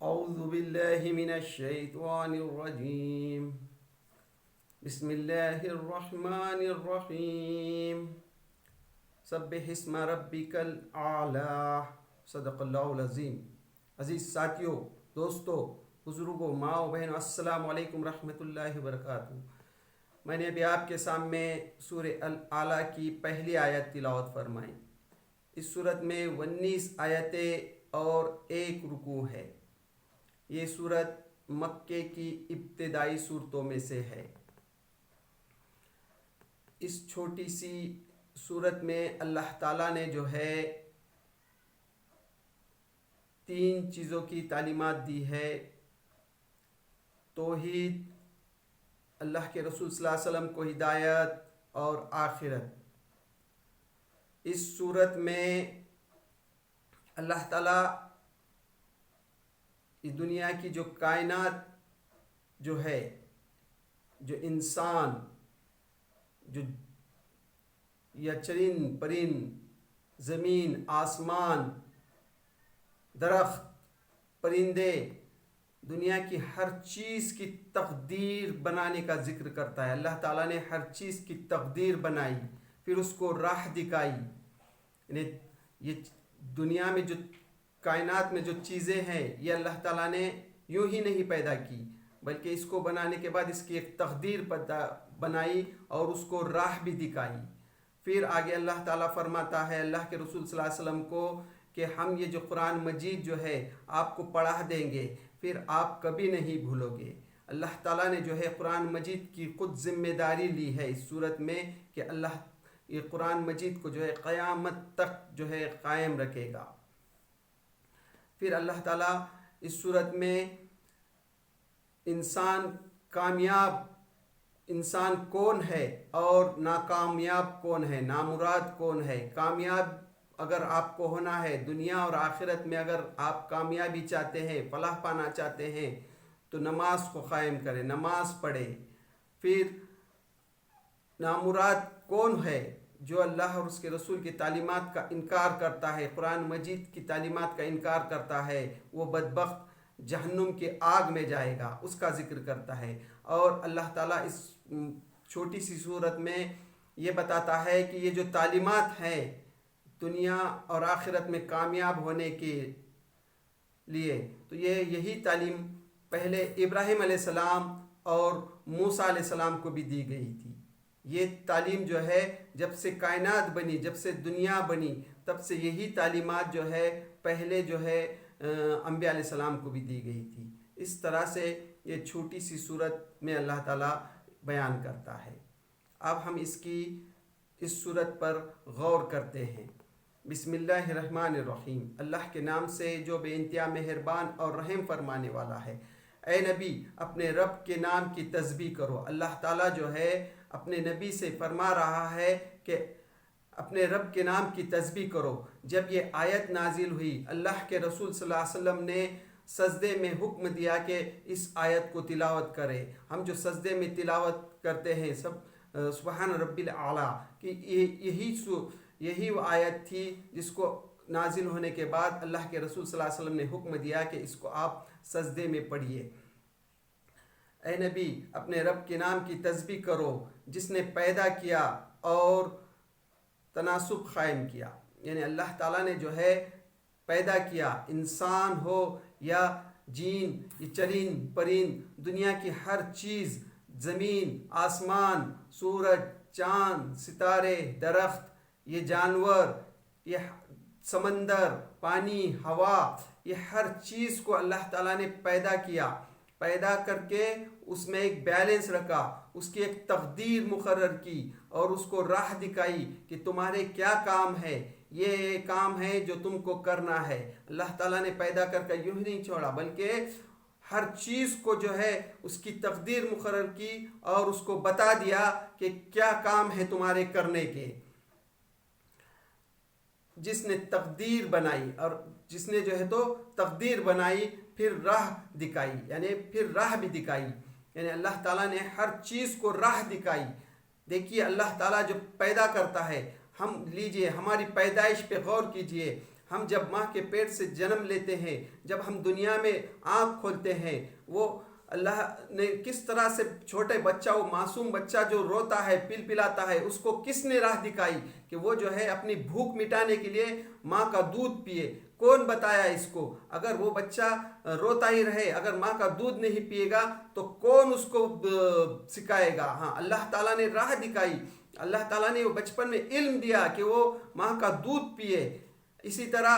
أعوذ بالله من الشيطان الرجيم. بسم الله الرحمن الرحيم. سبح اسم ربك الأعلى. صدق اللہ العظیم. عزیز ساتھیوں، دوستوں، بزرگوں، ماں و بہنوں، السلام علیکم رحمۃ اللہ وبرکاتہ. میں نے ابھی آپ کے سامنے سورہ الاعلیٰ کی پہلی آیت تلاوت فرمائی. اس صورت میں 19 آیتیں اور ایک رکوع ہے. یہ صورت مکے کی ابتدائی صورتوں میں سے ہے. اس چھوٹی سی صورت میں اللہ تعالیٰ نے جو ہے 3 چیزوں کی تعلیمات دی ہے: توحید، اللہ کے رسول صلی اللہ علیہ وسلم کو ہدایت اور آخرت. اس صورت میں اللہ تعالیٰ اس دنیا کی جو کائنات جو ہے، جو انسان، جو یا چرند پرند، زمین، آسمان، درخت، پرندے، دنیا کی ہر چیز کی تقدیر بنانے کا ذکر کرتا ہے. اللہ تعالیٰ نے ہر چیز کی تقدیر بنائی، پھر اس کو راہ دکھائی. یعنی یہ دنیا میں جو کائنات میں جو چیزیں ہیں، یہ اللہ تعالیٰ نے یوں ہی نہیں پیدا کی، بلکہ اس کو بنانے کے بعد اس کی ایک تقدیر بنائی اور اس کو راہ بھی دکھائی. پھر آگے اللہ تعالیٰ فرماتا ہے اللہ کے رسول صلی اللہ علیہ وسلم کو کہ ہم یہ جو قرآن مجید جو ہے آپ کو پڑھا دیں گے، پھر آپ کبھی نہیں بھولو گے. اللہ تعالیٰ نے جو ہے قرآن مجید کی خود ذمہ داری لی ہے اس صورت میں کہ اللہ یہ قرآن مجید کو جو ہے قیامت تک جو ہے قائم رکھے گا. پھر اللہ تعالیٰ اس صورت میں کامیاب انسان کون ہے اور ناکامیاب کون ہے، نامراد کون ہے. کامیاب اگر آپ کو ہونا ہے دنیا اور آخرت میں، اگر آپ کامیابی چاہتے ہیں، فلاح پانا چاہتے ہیں، تو نماز کو قائم کریں، نماز پڑھے. پھر نامراد کون ہے؟ جو اللہ اور اس کے رسول کی تعلیمات کا انکار کرتا ہے، قرآن مجید کی تعلیمات کا انکار کرتا ہے، وہ بدبخت جہنم کے آگ میں جائے گا، اس کا ذکر کرتا ہے. اور اللہ تعالیٰ اس چھوٹی سی صورت میں یہ بتاتا ہے کہ یہ جو تعلیمات ہیں دنیا اور آخرت میں کامیاب ہونے کے لیے، تو یہی تعلیم پہلے ابراہیم علیہ السلام اور موسیٰ علیہ السلام کو بھی دی گئی تھی. یہ تعلیم جو ہے جب سے کائنات بنی، جب سے دنیا بنی، تب سے یہی تعلیمات جو ہے پہلے جو ہے انبیاء علیہ السلام کو بھی دی گئی تھی. اس طرح سے یہ چھوٹی سی صورت میں اللہ تعالیٰ بیان کرتا ہے. اب ہم اس صورت پر غور کرتے ہیں. بسم اللہ الرحمن الرحیم. اللہ کے نام سے جو بے انتہا مہربان اور رحم فرمانے والا ہے. اے نبی، اپنے رب کے نام کی تسبیح کرو. اللہ تعالیٰ جو ہے اپنے نبی سے فرما رہا ہے کہ اپنے رب کے نام کی تسبیح کرو. جب یہ آیت نازل ہوئی، اللہ کے رسول صلی اللہ علیہ وسلم نے سجدے میں حکم دیا کہ اس آیت کو تلاوت کرے. ہم جو سجدے میں تلاوت کرتے ہیں سب سبحان رب الاعلیٰ کی، یہی وہ آیت تھی جس کو نازل ہونے کے بعد اللہ کے رسول صلی اللہ علیہ وسلم نے حکم دیا کہ اس کو آپ سجدے میں پڑھیے. اے نبی، اپنے رب کے نام کی تسبیح کرو جس نے پیدا کیا اور تناسب قائم کیا. یعنی اللہ تعالیٰ نے جو ہے پیدا کیا، انسان ہو یا جین، یہ چرند پرند، دنیا کی ہر چیز، زمین، آسمان، سورج، چاند، ستارے، درخت، یہ جانور، یہ سمندر، پانی، ہوا، یہ ہر چیز کو اللہ تعالیٰ نے پیدا کیا. پیدا کر کے اس میں ایک بیلنس رکھا، اس کی ایک تقدیر مقرر کی اور اس کو راہ دکھائی کہ تمہارے کیا کام ہے، یہ کام ہے جو تم کو کرنا ہے. اللہ تعالیٰ نے پیدا کر کے یوں ہی نہیں چھوڑا، بلکہ ہر چیز کو جو ہے اس کی تقدیر مقرر کی اور اس کو بتا دیا کہ کیا کام ہے تمہارے کرنے کے. جس نے تقدیر بنائی اور جس نے جو ہے تو تقدیر بنائی، پھر راہ دکھائی، یعنی پھر راہ بھی دکھائی. یعنی اللہ تعالیٰ نے ہر چیز کو راہ دکھائی. دیکھیے اللہ تعالیٰ جو پیدا کرتا ہے، ہم لیجئے ہماری پیدائش پہ غور کیجئے. ہم جب ماں کے پیٹ سے جنم لیتے ہیں، جب ہم دنیا میں آنکھ کھولتے ہیں، وہ اللہ نے کس طرح سے چھوٹے بچہ، وہ معصوم بچہ جو روتا ہے، پل پلاتا ہے، اس کو کس نے راہ دکھائی کہ وہ جو ہے اپنی بھوک مٹانے کے لیے ماں کا دودھ پیے؟ کون بتایا اس کو؟ اگر وہ بچہ روتا ہی رہے، اگر ماں کا دودھ نہیں پیے گا تو کون اس کو سکھائے گا؟ ہاں، اللہ تعالیٰ نے راہ دکھائی، اللہ تعالیٰ نے وہ بچپن میں علم دیا کہ وہ ماں کا دودھ پیے۔ اسی طرح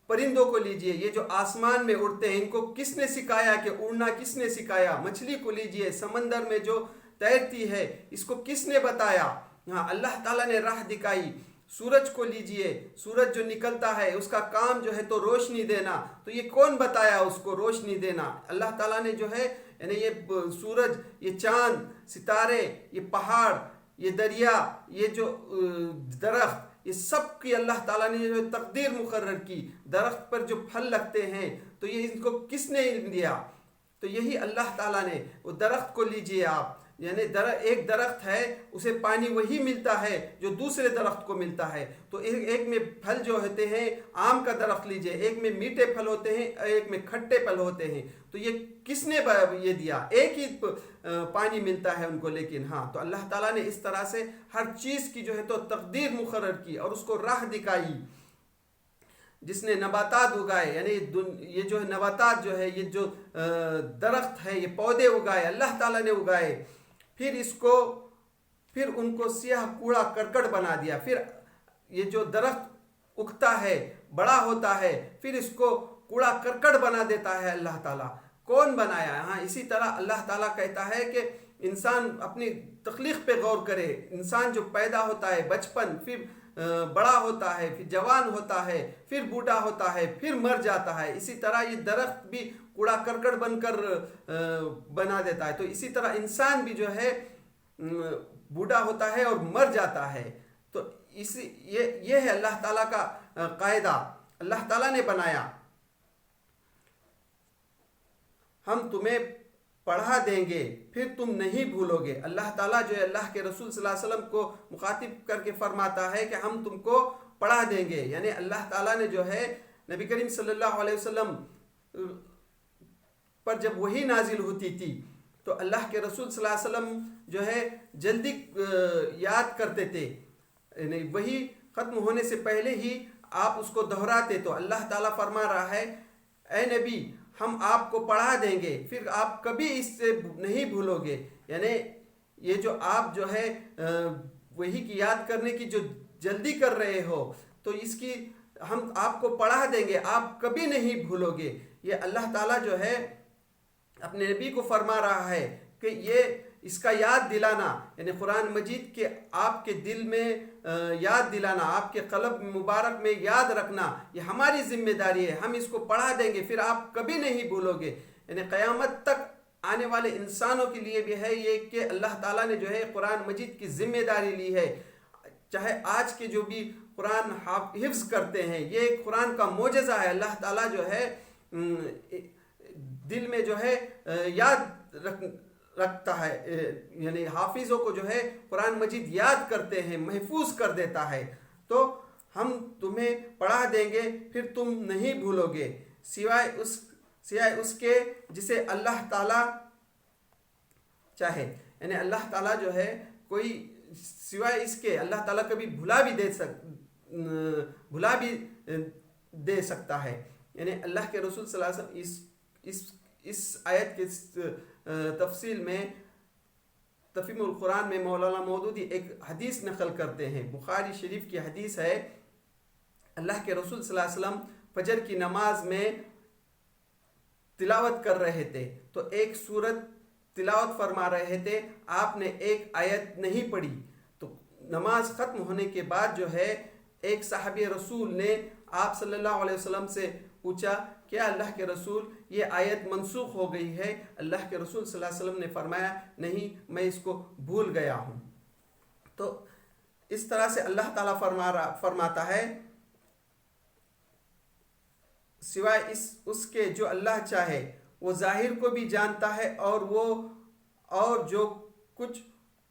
پرندوں کو لیجئے، یہ جو آسمان میں اڑتے ہیں، ان کو کس نے سکھایا کہ اڑنا کس نے سکھایا؟ مچھلی کو لیجئے، سمندر میں جو تیرتی ہے، اس کو کس نے بتایا؟ ہاں، اللہ تعالیٰ نے راہ دکھائی۔ سورج کو لیجئے، سورج جو نکلتا ہے اس کا کام جو ہے تو روشنی دینا، تو یہ کون بتایا اس کو روشنی دینا؟ اللہ تعالیٰ نے جو ہے یعنی یہ سورج، یہ چاند، ستارے، یہ پہاڑ، یہ دریا، یہ جو درخت، یہ سب کی اللہ تعالیٰ نے جو تقدیر مقرر کی۔ درخت پر جو پھل لگتے ہیں تو یہ ان کو کس نے علم دیا؟ تو یہی اللہ تعالیٰ نے۔ وہ درخت کو لیجئے آپ، یعنی ایک درخت ہے، اسے پانی وہی ملتا ہے جو دوسرے درخت کو ملتا ہے۔ تو ایک میں پھل جو ہوتے ہیں، آم کا درخت لیجئے، ایک میں میٹھے پھل ہوتے ہیں، ایک میں کھٹے پھل ہوتے ہیں۔ تو یہ کس نے یہ دیا؟ ایک ہی پانی ملتا ہے ان کو، لیکن ہاں، تو اللہ تعالیٰ نے اس طرح سے ہر چیز کی جو ہے تو تقدیر مقرر کی اور اس کو راہ دکھائی۔ جس نے نباتات اگائے، یعنی یہ جو نباتات جو ہے، یہ جو درخت ہے، یہ پودے اگائے، اللہ تعالیٰ نے اگائے، پھر ان کو سیاہ کوڑا کرکٹ بنا دیا۔ پھر یہ جو درخت اگتا ہے، بڑا ہوتا ہے، پھر اس کو کوڑا کرکٹ بنا دیتا ہے اللہ تعالیٰ۔ کون بنایا ہے؟ ہاں، اسی طرح اللہ تعالیٰ کہتا ہے کہ انسان اپنی تخلیق پہ غور کرے۔ انسان جو پیدا ہوتا ہے، بچپن، پھر بڑا ہوتا ہے، پھر جوان ہوتا ہے، پھر بوڑھا ہوتا ہے، پھر مر جاتا ہے۔ اسی طرح یہ درخت بھی کوڑا کرکٹ بن کر بنا دیتا ہے۔ تو اسی طرح انسان بھی جو ہے بوڑھا ہوتا ہے اور مر جاتا ہے۔ تو یہ ہے اللہ تعالیٰ کا قاعدہ، اللہ تعالیٰ نے بنایا۔ ہم تمہیں پڑھا دیں گے، پھر تم نہیں بھولو گے۔ اللہ تعالیٰ جو ہے اللہ کے رسول صلی اللہ علیہ وسلم کو مخاطب کر کے فرماتا ہے کہ ہم تم کو پڑھا دیں گے۔ یعنی اللہ تعالیٰ نے جو ہے نبی کریم صلی اللہ علیہ وسلم پر جب وحی نازل ہوتی تھی تو اللہ کے رسول صلی اللہ علیہ وسلم جو ہے جلدی یاد کرتے تھے، یعنی وحی ختم ہونے سے پہلے ہی آپ اس کو دہراتے۔ تو اللہ تعالیٰ فرما رہا ہے، اے نبی، ہم آپ کو پڑھا دیں گے، پھر آپ کبھی اس سے نہیں بھولو گے۔ یعنی یہ جو آپ جو ہے وحی کی یاد کرنے کی جو جلدی کر رہے ہو، تو اس کی ہم آپ کو پڑھا دیں گے، آپ کبھی نہیں بھولو گے۔ یہ اللہ تعالیٰ جو ہے اپنے نبی کو فرما رہا ہے کہ یہ اس کا یاد دلانا، یعنی قرآن مجید کے آپ کے دل میں یاد دلانا، آپ کے قلب مبارک میں یاد رکھنا، یہ ہماری ذمہ داری ہے۔ ہم اس کو پڑھا دیں گے، پھر آپ کبھی نہیں بھولو گے۔ یعنی قیامت تک آنے والے انسانوں کے لیے بھی ہے یہ کہ اللہ تعالیٰ نے جو ہے قرآن مجید کی ذمہ داری لی ہے۔ چاہے آج کے جو بھی قرآن حفظ کرتے ہیں، یہ قرآن کا معجزہ ہے۔ اللہ تعالیٰ جو ہے دل میں جو ہے یاد رکھتا ہے، یعنی حافظوں کو جو ہے قرآن مجید یاد کرتے ہیں، محفوظ کر دیتا ہے۔ تو ہم تمہیں پڑھا دیں گے، پھر تم نہیں بھولو گے، سوائے اس کے جسے اللہ تعالیٰ چاہے۔ یعنی اللہ تعالیٰ جو ہے کوئی سوائے اس کے، اللہ تعالیٰ کبھی بھلا بھی دے سکتا ہے۔ یعنی اللہ کے رسول صلی اللہ علیہ وسلم اس آیت کے تفصیل میں تفہیم القرآن میں مولانا مودودی ایک حدیث نقل کرتے ہیں، بخاری شریف کی حدیث ہے۔ اللہ کے رسول صلی اللہ علیہ وسلم فجر کی نماز میں تلاوت کر رہے تھے، تو ایک سورت تلاوت فرما رہے تھے، آپ نے ایک آیت نہیں پڑھی۔ تو نماز ختم ہونے کے بعد جو ہے ایک صحابی رسول نے آپ صلی اللہ علیہ وسلم سے پوچھا، کیا اللہ کے رسول یہ آیت منسوخ ہو گئی ہے؟ اللہ کے رسول صلی اللہ علیہ وسلم نے فرمایا، نہیں، میں اس کو بھول گیا ہوں۔ تو اس طرح سے اللہ تعالیٰ فرماتا ہے، سوائے اس کے جو اللہ چاہے، وہ ظاہر کو بھی جانتا ہے اور جو کچھ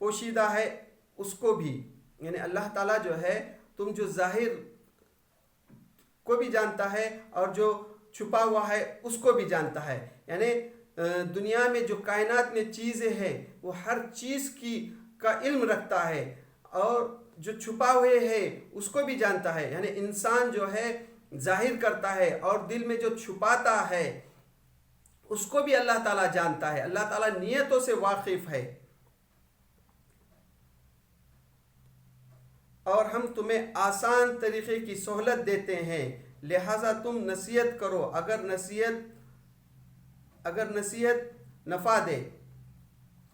پوشیدہ ہے اس کو بھی۔ یعنی اللہ تعالیٰ جو ہے تم جو ظاہر کو بھی جانتا ہے اور جو چھپا ہوا ہے اس کو بھی جانتا ہے. یعنی دنیا میں جو کائنات میں چیزیں ہیں وہ ہر چیز کا علم رکھتا ہے اور جو چھپا ہوئے ہے اس کو بھی جانتا ہے. یعنی انسان جو ہے ظاہر کرتا ہے اور دل میں جو چھپاتا ہے اس کو بھی اللہ تعالیٰ جانتا ہے. اللہ تعالیٰ نیتوں سے واقف ہے. اور ہم تمہیں آسان طریقے کی سہولت دیتے ہیں لہٰذا تم نصیحت کرو اگر نصیحت نفع دے.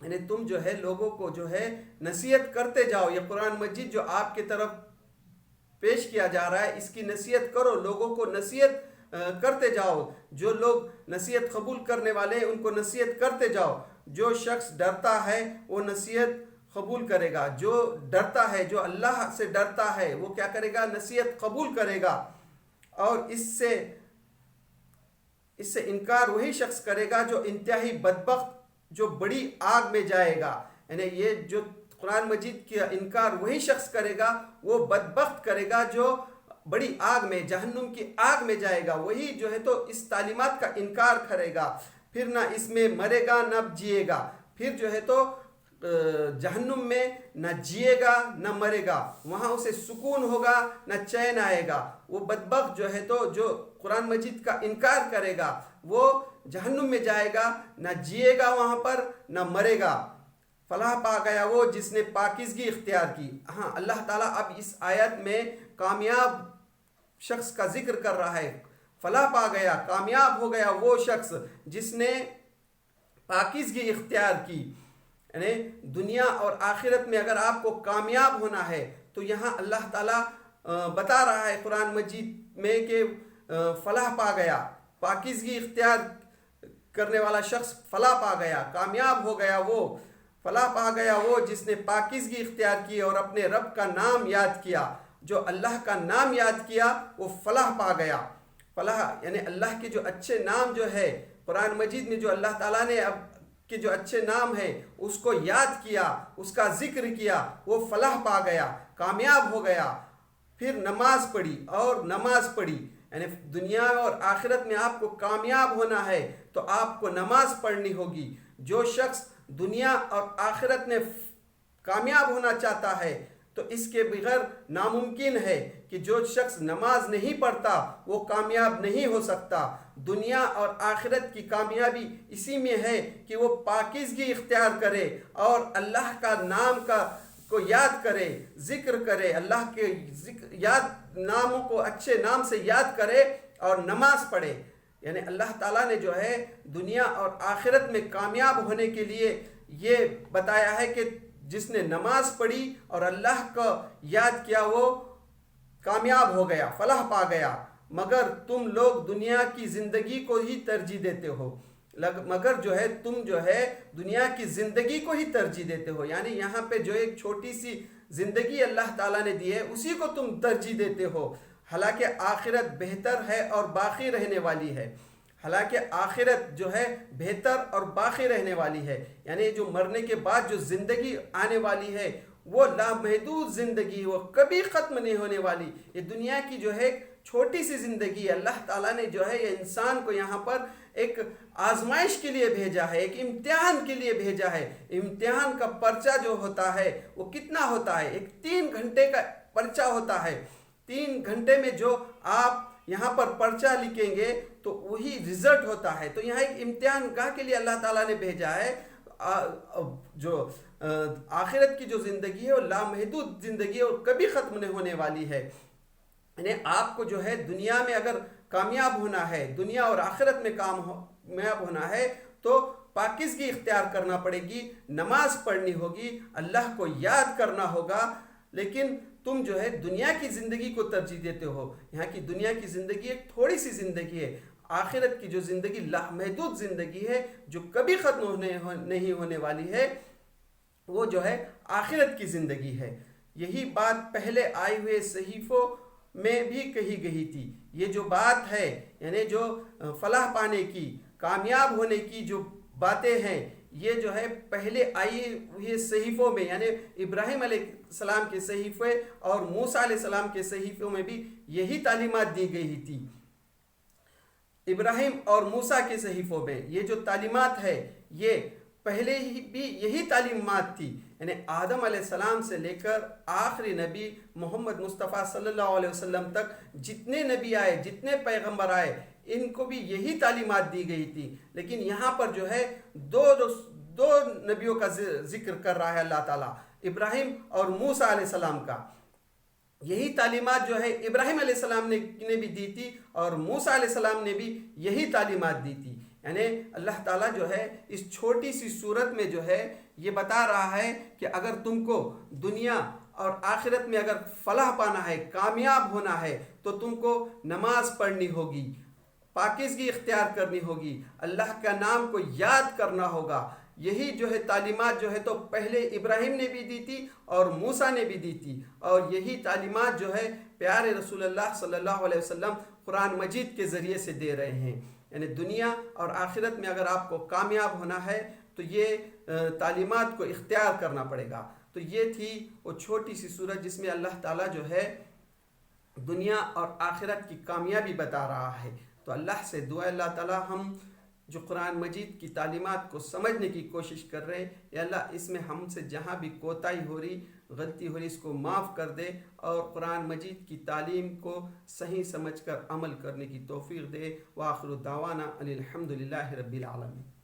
یعنی تم جو ہے لوگوں کو جو ہے نصیحت کرتے جاؤ. یہ قرآن مجید جو آپ کی طرف پیش کیا جا رہا ہے اس کی نصیحت کرو, لوگوں کو نصیحت کرتے جاؤ. جو لوگ نصیحت قبول کرنے والے ہیں ان کو نصیحت کرتے جاؤ. جو شخص ڈرتا ہے وہ نصیحت قبول کرے گا. جو ڈرتا ہے, جو اللہ سے ڈرتا ہے وہ کیا کرے گا؟ نصیحت قبول کرے گا. اور اس سے انکار وہی شخص کرے گا جو انتہائی بدبخت, جو بڑی آگ میں جائے گا. یعنی یہ جو قرآن مجید کا انکار وہی شخص کرے گا وہ بدبخت کرے گا جو بڑی آگ میں, جہنم کی آگ میں جائے گا. وہی جو ہے تو اس تعلیمات کا انکار کرے گا, پھر نہ اس میں مرے گا نہ جیے گا. پھر جو ہے تو جہنم میں نہ جیے گا نہ مرے گا, وہاں اسے سکون ہوگا نہ چین آئے گا. وہ بدبخت جو ہے تو جو قرآن مجید کا انکار کرے گا وہ جہنم میں جائے گا, نہ جیے گا وہاں پر نہ مرے گا. فلاح پا گیا وہ جس نے پاکیزگی اختیار کی. ہاں, اللہ تعالیٰ اب اس آیت میں کامیاب شخص کا ذکر کر رہا ہے. فلاح پا گیا, کامیاب ہو گیا وہ شخص جس نے پاکیزگی اختیار کی. یعنی دنیا اور آخرت میں اگر آپ کو کامیاب ہونا ہے تو یہاں اللہ تعالیٰ بتا رہا ہے قرآن مجید میں کہ فلاح پا گیا, پاکیزگی اختیار کرنے والا شخص فلاح پا گیا, کامیاب ہو گیا وہ. فلاح پا گیا وہ جس نے پاکیزگی اختیار کی اور اپنے رب کا نام یاد کیا. جو اللہ کا نام یاد کیا وہ فلاح پا گیا. فلاح یعنی اللہ کے جو اچھے نام جو ہے قرآن مجید میں جو اللہ تعالیٰ نے اب کہ جو اچھے نام ہے اس کو یاد کیا, اس کا ذکر کیا, وہ فلاح پا گیا, کامیاب ہو گیا. پھر نماز پڑھی اور نماز پڑھی. یعنی دنیا اور آخرت میں آپ کو کامیاب ہونا ہے تو آپ کو نماز پڑھنی ہوگی. جو شخص دنیا اور آخرت میں کامیاب ہونا چاہتا ہے تو اس کے بغیر ناممکن ہے کہ جو شخص نماز نہیں پڑھتا وہ کامیاب نہیں ہو سکتا. دنیا اور آخرت کی کامیابی اسی میں ہے کہ وہ پاکیزگی اختیار کرے اور اللہ کا نام کو یاد کرے, ذکر کرے, اللہ کے ناموں کو اچھے نام سے یاد کرے اور نماز پڑھے. یعنی اللہ تعالیٰ نے جو ہے دنیا اور آخرت میں کامیاب ہونے کے لیے یہ بتایا ہے کہ جس نے نماز پڑھی اور اللہ کو یاد کیا وہ کامیاب ہو گیا, فلاح پا گیا. مگر تم لوگ دنیا کی زندگی کو ہی ترجیح دیتے ہو. مگر جو ہے تم جو ہے دنیا کی زندگی کو ہی ترجیح دیتے ہو. یعنی یہاں پہ جو ایک چھوٹی سی زندگی اللہ تعالیٰ نے دی ہے اسی کو تم ترجیح دیتے ہو, حالانکہ آخرت بہتر ہے اور باقی رہنے والی ہے. حالانکہ آخرت جو ہے بہتر اور باقی رہنے والی ہے. یعنی جو مرنے کے بعد جو زندگی آنے والی ہے وہ لامحدود زندگی, وہ کبھی ختم نہیں ہونے والی. یہ دنیا کی جو ہے چھوٹی سی زندگی ہے. اللہ تعالیٰ نے جو ہے یہ انسان کو یہاں پر ایک آزمائش کے لیے بھیجا ہے, ایک امتحان کے لیے بھیجا ہے. امتحان کا پرچہ جو ہوتا ہے وہ کتنا ہوتا ہے؟ ایک 3 گھنٹے کا پرچہ ہوتا ہے. 3 گھنٹے میں جو آپ یہاں پر پرچہ لکھیں گے تو وہی رزلٹ ہوتا ہے. تو یہاں ایک امتحان گاہ کے لیے اللہ تعالیٰ نے بھیجا ہے. جو آخرت کی جو زندگی ہے وہ لامحدود زندگی ہے اور کبھی ختم نہیں ہونے والی ہے. یعنی آپ کو جو ہے دنیا میں اگر کامیاب ہونا ہے, دنیا اور آخرت میں کامیاب ہونا ہے تو پاکیزگی اختیار کرنا پڑے گی, نماز پڑھنی ہوگی, اللہ کو یاد کرنا ہوگا. لیکن تم جو ہے دنیا کی زندگی کو ترجیح دیتے ہو. یہاں کی دنیا کی زندگی ایک تھوڑی سی زندگی ہے. آخرت کی جو زندگی لامحدود زندگی ہے جو کبھی ختم نہیں ہونے والی ہے وہ جو ہے آخرت کی زندگی ہے. یہی بات پہلے آئے ہوئے صحیفوں میں بھی کہی گئی تھی. یہ جو بات ہے یعنی جو فلاح پانے کی, کامیاب ہونے کی جو باتیں ہیں یہ جو ہے پہلے آئی ہوئے صحیفوں میں، یعنی ابراہیم علیہ السلام کے صحیفے اور موسیٰ علیہ السلام کے صحیفوں میں بھی یہی تعلیمات دی گئی تھی۔ ابراہیم اور موسیٰ کے صحیفوں میں یہ جو تعلیمات ہے یہ پہلے ہی بھی یہی تعلیمات تھی، یعنی آدم علیہ السلام سے لے کر آخری نبی محمد مصطفیٰ صلی اللہ علیہ وسلم تک جتنے نبی آئے، جتنے پیغمبر آئے، ان کو بھی یہی تعلیمات دی گئی تھی۔ لیکن یہاں پر جو ہے دو نبیوں کا ذکر کر رہا ہے اللہ تعالیٰ، ابراہیم اور موسیٰ علیہ السلام کا۔ یہی تعلیمات جو ہے ابراہیم علیہ السلام نے بھی دی تھی اور موسیٰ علیہ السلام نے بھی یہی تعلیمات دی تھی۔ یعنی اللہ تعالیٰ جو ہے اس چھوٹی سی صورت میں جو ہے یہ بتا رہا ہے کہ اگر تم کو دنیا اور آخرت میں اگر فلاح پانا ہے، کامیاب ہونا ہے، تو تم کو نماز پڑھنی ہوگی، پاکیزگی اختیار کرنی ہوگی، اللہ کا نام کو یاد کرنا ہوگا۔ یہی جو ہے تعلیمات جو ہے تو پہلے ابراہیم نے بھی دی تھی اور موسیٰ نے بھی دی تھی، اور یہی تعلیمات جو ہے پیارے رسول اللہ صلی اللہ علیہ وسلم قرآن مجید کے ذریعے سے دے رہے ہیں۔ یعنی دنیا اور آخرت میں اگر آپ کو کامیاب ہونا ہے تو یہ تعلیمات کو اختیار کرنا پڑے گا۔ تو یہ تھی وہ چھوٹی سی سورت جس میں اللہ تعالیٰ جو ہے دنیا اور آخرت کی کامیابی بتا رہا ہے۔ تو اللہ سے دعا اللہ تعالیٰ ہم جو قرآن مجید کی تعلیمات کو سمجھنے کی کوشش کر رہے ہیں، یا اللہ اس میں ہم سے جہاں بھی کوتاہی ہو رہی، غلطی ہو رہی، اس کو معاف کر دے اور قرآن مجید کی تعلیم کو صحیح سمجھ کر عمل کرنے کی توفیق دے۔ وآخر دعوانا ان الحمد للہ رب العالمین۔